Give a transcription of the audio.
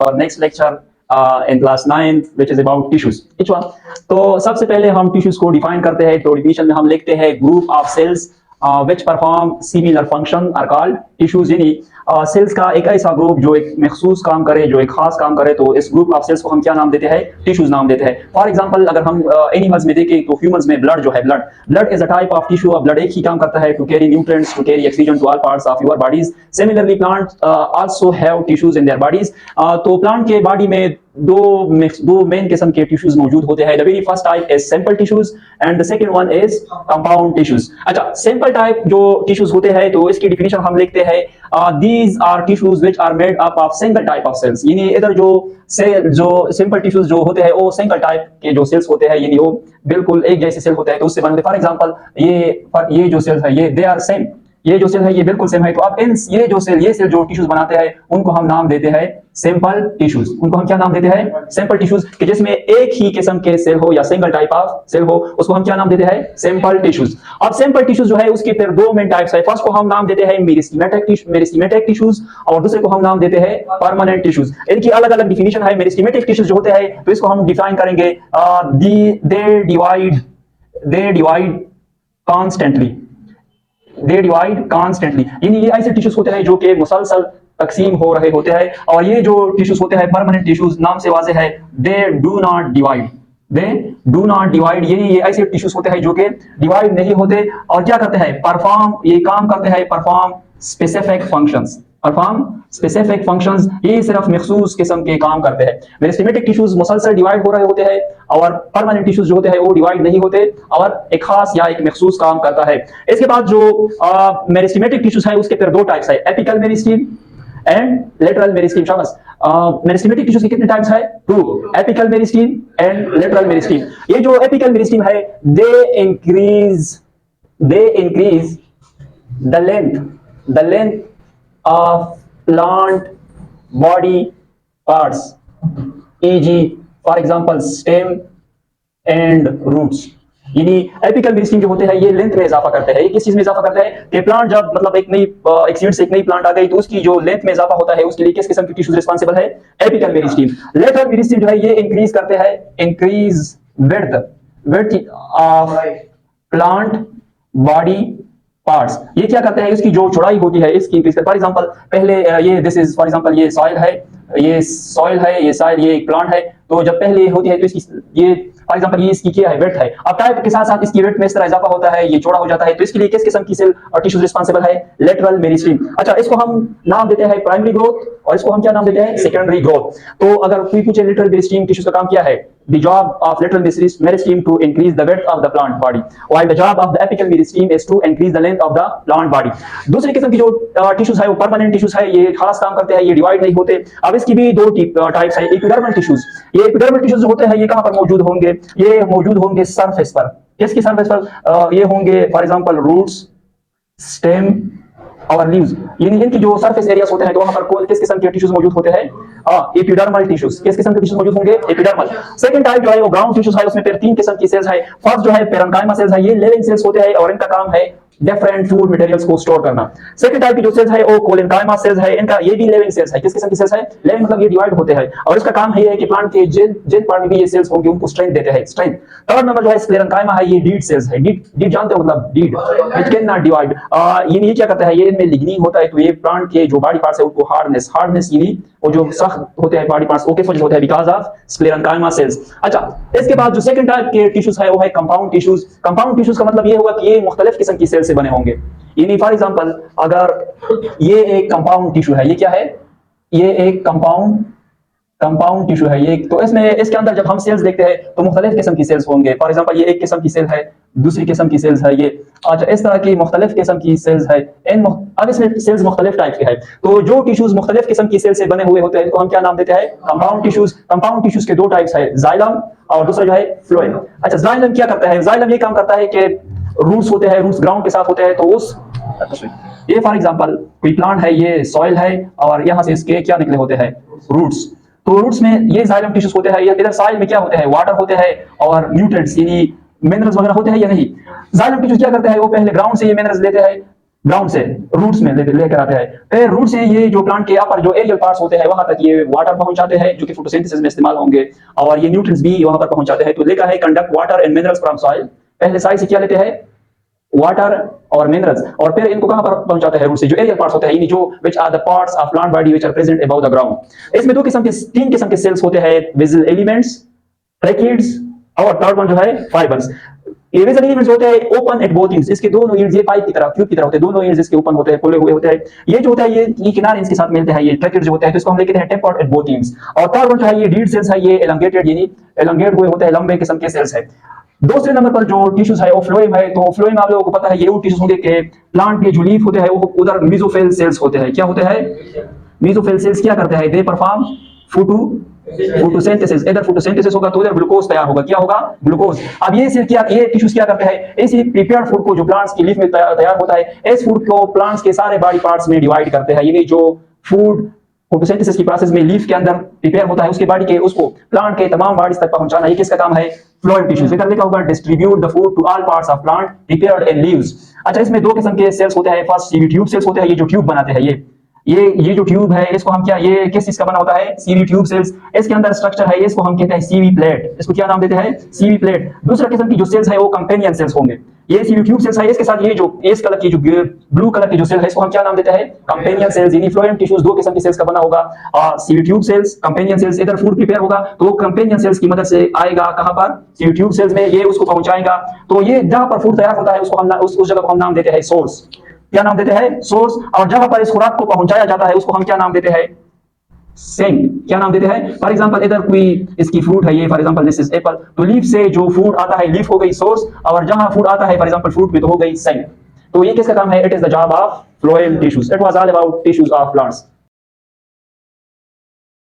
our next lecture in class 9th which is about tissues. ठीक हुआ? तो सबसे पहले हम tissues को define करते हैं। तो definition में हम लिखते हैं group of cells which perform similar function are called tissues। यानी सेल्स का एक ऐसा ग्रुप जो एक मखसूस काम करे, जो एक खास काम करे, तो इस ग्रुप ऑफ सेल्स को हम क्या नाम देते हैं? टिश्यूज नाम देते हैं। फॉर एग्जांपल अगर हम एनिमल्स में देखें तो ह्यूमंस में ब्लड जो है, blood is a type of tissue. Of blood एक ही काम करता है to carry nutrients, to carry oxygen to all parts of your bodies. Similarly plants also have tissues in their bodies. तो प्लांट के बॉडी में दो मेन किस्म के टिश्यूज मौजूद होते हैं। The very first type is simple tissues and the second one is compound tissues. अच्छा, सिंपल टाइप जो टिश्यूज होते हैं तो इसकी डिफिनेशन हम लिखते हैं these are tissues which are made up of single type of cells। यानी इधर जो सिंपल टिश्यूज जो होते हैं वो सिंगल टाइप के जो सेल्स होते हैं, यानी वो बिल्कुल एक जैसे सेल होते हैं तो उससे बने। फॉर एग्जांपल ये जो सेल्स है ये दे आर सेम, ये जो सेल है ये बिल्कुल सेम है। तो अब ये सेल जो टिश्यूज बनाते हैं उनको हम नाम देते हैं सिंपल टिश्यूज। उनको हम क्या नाम देते हैं? Simple tissues. कि जिसमें एक ही किस्म के सेल हो या सिंगल टाइप ऑफ सेल हो उसको हम क्या नाम देते हैं? Simple tissues. अब सिंपल टिश्यूज जो है उसके फिर दो मेन टाइप्स है। फर्स्ट को हम नाम देते हैं मेरिस्टेमेटिक टिश्यूज और दूसरे को हम नाम देते हैं परमानेंट टिश्यूज। इनकी अलग अलग डिफिनेशन है। मेरिस्टेमेटिक टिश्यूज जो होते हैं तो इसको हम डिफाइन करेंगे दे डिवाइड कॉन्स्टेंटली। यानी ये ऐसे टिश्यूज होते हैं जो कि मुसलसल तकसीम हो रहे होते हैं। और ये जो टिश्यूज होते हैं परमानेंट टिश्यूज, नाम से वाज़ेह है, दे डू नॉट डिवाइड। ये ऐसे टिश्यूज होते हैं जो कि डिवाइड नहीं होते और क्या करते हैं? Perform specific functions. ये सिर्फ मखसूस किस्म के काम करते हैं। मेरिस्टेमेटिक टिश्यूज मुसलसल डिवाइड हो रहे होते हैं और परमानेंट टिश्यूज जो होते हैं वो डिवाइड नहीं होते और एक खास या एक मखसूस काम करता है। इसके बाद जो मेरिस्टेमेटिक टिश्यूज है उसके फिर दो टाइप्स है, apical meristem and lateral meristem. शाबाश। मेरिस्टेमेटिक टिश्यूज के कितने टाइप्स है? 2, apical meristem and lateral meristem. ये जो एपिकल मेरिस्टेम है they increase the length of plant body parts, e.g. for example stem and roots। यानी एपिकल मेरिस्टेम जो होते हैं ये लेंथ में इजाफा करते हैं। ये किस चीज में इजाफा करता है कि प्लांट जब मतलब एक सीड से एक नई प्लांट आ गई तो उसकी जो लेंथ में इजाफा होता है उसके लिए किस किस्म की टिश्यूज रिस्पांसिबल है? Apical meristem. लेटरल मेरिस्टेम जो है ये इंक्रीज करते हैं width of plant body parts. ये क्या करते हैं? इसकी जो चौड़ाई होती है इसकी इंक्रीज करते हैं। फॉर एग्जांपल पहले ये दिस इज फॉर एग्जांपल ये सॉइल है, ये एक प्लांट है। तो जब पहले होती है तो इसकी ये फॉर एग्जांपल ये इसकी क्या है? वेट है। अब टाइम के साथ साथ इसकी वेट में इस तरह इजाफा होता है, ये चौड़ा हो जाता है। तो इसके लिए किस किस्म की सेल और टिश्यूज रिस्पांसिबल है? Lateral meristem. अच्छा, इसको हम नाम देते हैं प्राइमरी ग्रोथ और इसको हम क्या नाम देते हैं? Secondary growth. तो अगर कोई पूछे लेटरल मेरिस्टेम टिश्यूज का काम क्या है? The job of lateral meristem to increase the width of the plant body, while the job of the apical meristem is to increase the length of the plant body। दूसरी किस्म की जो tissues है वो परमानेंट टिश्यूज है। ये खास काम करते हैं, ये डिवाइड नहीं होते। अब इसकी भी दो टाइप्स है। Epidermal tissues. ये एपिडर्मल टिश्यूज जो होते हैं ये कहां पर मौजूद होंगे? ये मौजूद होंगे सरफेस पर। किसकी सरफेस पर? ये होंगे फॉर एग्जांपल रूट्स, स्टेम और लीव्स। यानी इनकी जो सरफेस एरियाज होते हैं तो वहां पर किस किस्म के टिश्यूज मौजूद होते हैं? Epidermal tissues. किस किस्म के टिश्यूज मौजूद होंगे? एपिडर्मल। सेकंड टाइप जो है वो ग्राउंड टिश्यूज है, उसमें फिर तीन किस्म की सेल्स है। फर्स्ट जो है पेरेन्काइमा सेल्स है, ये लिविंग सेल्स होते हैं और इनका काम है डिफरेंट फूड मटेरियल्स को स्टोर करना। सेकंड टाइप की जो सेल्स है वो कोलेनकाइमा सेल्स है, इनका ये भी लिविंग सेल्स है। किस किस्म की सेल्स है? लिविंग मतलब ये डिवाइड होते हैं और इसका काम है कि प्लांट के जिन पार्ट में भी ये सेल्स होंगे उनको स्ट्रेंथ देते हैं, स्ट्रेंथ। थर्ड नंबर जो है स्क्लेरेन्काइमा है, ये डीड सेल्स है। डीड जानते हो मतलब dead, it can not divide. ये क्या करता है? ये इनमें लिग्निन होता है तो ये प्लांट के जो बॉडी पार्ट्स है उनको हार्डनेस यानी वो जो सख्त होते हैं बॉडी पार्ट्स, ओके फॉर होता है बिकॉज़ ऑफ स्क्लेरेन्काइमा सेल्स। अच्छा, इसके बाद जो सेकंड टाइप के टिश्यूज है वो है कंपाउंड टिश्यूज। कंपाउंड टिश्यूज का मतलब ये हुआ कि ये मुख्तलिफ किस्म की सेल से बने होंगे। यानी फॉर एग्जांपल अगर ये एक कंपाउंड टिश्यू है, ये क्या है? ये एक कंपाउंड टिश्यू है ये। तो इसके अंदर जब हम सेल्स देखते हैं तो मुख्तलिफ किस्म की सेल्स होंगे। फॉर एग्जांपल ये एक किस्म की सेल है, दूसरी किस्म की सेल्स है ये। अच्छा, इस तरह की मुख्तलिफ किस्म की सेल्स है। अब इसमें सेल्स मुख्तलिफ टाइप के हैं। तो जो टिश्यूज मुख्तलिफ किस्म की सेल से बने हुए होते हैं तो हम क्या नाम देते हैं? Compound tissues. कंपाउंड टिश्यूज के दो टाइप्स है, जाइलम और दूसरा जो है फ्लोएम। अच्छा, जाइलम क्या करता है? जाइलम ये काम करता है कि रूट्स होते हैं, रूट्स ग्राउंड के साथ होते हैं। तो ये फॉर एग्जांपल कोई प्लांट है, ये सॉइल है और यहाँ से इसके क्या निकले होते हैं? रूट्स। तो रूट्स में ये जाइलम टिश्यूज होते हैं। इधर सॉइल में क्या होते हैं? वाटर होते हैं और न्यूट्रिएंट्स यानी मिनरल्स वगैरह होते हैं या नहीं? जाइलम टिश्यूज क्या करते हैं? वो पहले ग्राउंड से ये मिनरल्स लेते हैं, ग्राउंड से रूट्स में लेकर आते हैं, फिर रूट से ये जो प्लांट के अपर जो एरियल पार्ट्स होते हैं वहां तक ये वाटर पहुंचाते हैं जो कि फोटोसिंथेसिस में इस्तेमाल होंगे, और ये न्यूट्रिएंट्स भी वहां पर पहुंचाते हैं। तो लिखा है conduct water and minerals from soil, पहले साइड से क्या लेते हैं वाटर और मिनरल्स, और फिर इनको कहां पर पहुंचाते हैं रूट से जो एरियल पार्ट्स होते हैं, यानी जो which are the parts of plant body which are present above the ground. इसमें तीन किस्म के सेल्स होते हैं, विजिबल एलिमेंट्स, ट्रैकिड्स और थर्ड वन जो है फाइबर्स। ये विजिबल एलिमेंट्स होते हैं ओपन एट बोथ एंड्स, इसके दोनों एंड्स ये पाइप की तरह ट्यूब की तरह होते हैं, दोनों एंड्स इसके ओपन होते हैं, खुले हुए होते हैं। ये जो होता है ये किनारे इसके साथ मिलते हैं, ये ट्रैकिड्स जो होते हैं, तो इसको हम लिखते हैं टेपर्ड एट बोथ एंड्स। और थर्ड वन जो है ये डीड सेल्स है, ये एलोंगेटेड यानी एलोंगेट हुए होते हैं, लंबे किस्म के सेल्स है। दूसरे नंबर पर जो टिश्यूज है वो फ्लोएम है। तो फ्लोएम आप लोगों को पता है ये वो टिश्यूज होंगे कि प्लांट के जो लीफ होते हैं वो उधर मेसोफिल सेल्स होते हैं। क्या होते हैं मेसोफिल सेल्स? क्या करते हैं? They perform photosynthesis. इधर फोटोसिंथेसिस होगा तो इधर ग्लूकोज तैयार होगा। क्या होगा? ग्लूकोज। अब ये सेल क्या, ये टिश्यूज क्या करते हैं? इसी प्रिपेयर्ड फूड को जो प्लांट्स की लीफ में तैयार होता है, इस फूड को प्लांट्स के सारे बॉडी पार्ट्स में डिवाइड करते हैं। यानी जो फूड फोटोसिंथेसिस की प्रोसेस में लीफ के अंदर प्रिपेयर होता है उसके बॉडी के उसको प्लांट के तमाम बॉडीज तक पहुंचाना, ये किसका काम है? Phloem tissues. इधर लिखा होगा distribute the food to all parts of plant prepared in leaves. अच्छा, इसमें दो किस्म के सेल्स होते हैं। फर्स्ट सीवी ट्यूब सेल्स होते हैं, ये जो ट्यूब बनाते हैं, ये जो ट्यूब है इसको हम क्या, ये किस चीज का बना होता है? CV tube cells. इसके अंदर स्ट्रक्चर है, इसको हम कहते हैं सीवी प्लेट। इसको क्या नाम देते हैं? CV plate. दूसरा किस्म की जो सेल्स है वो कंपेनियन सेल्स होंगे। ये सीवी ट्यूब सेल्स है, इसके साथ ये जो इस कलर की जो ब्लू कलर की जो सेल है इसको हम क्या नाम देते हैं? Companion cells. यानी फ्लोएम टिश्यूज दो किस्म की सेल्स का बना होगा, CV tube cells, companion cells. इधर फूड प्रिपेयर होगा तो कंपेनियन सेल्स की मदद से आएगा कहां पर? सीवी ट्यूब सेल्स में, ये उसको पहुंचाएगा। तो ये जहां पर फूड तैयार होता है उसको हम उस जगह को हम नाम देते हैं सोर्स। क्या नाम देते हैं? सोर्स। और जहां पर इस खुराक को पहुंचाया जाता है उसको हम क्या नाम देते हैं? सिंक। क्या नाम देते हैं? फॉर एग्जांपल इधर कोई इसकी फ्रूट है, ये for example this is Apple, तो लीफ से जो फूड आता है, लीफ हो गई सोर्स, और जहां फूड आता है फॉर एग्जांपल फ्रूट में तो हो गई सिंक। तो ये किसका काम है? It is the job of phloem tissues. It was all about tissues of plants.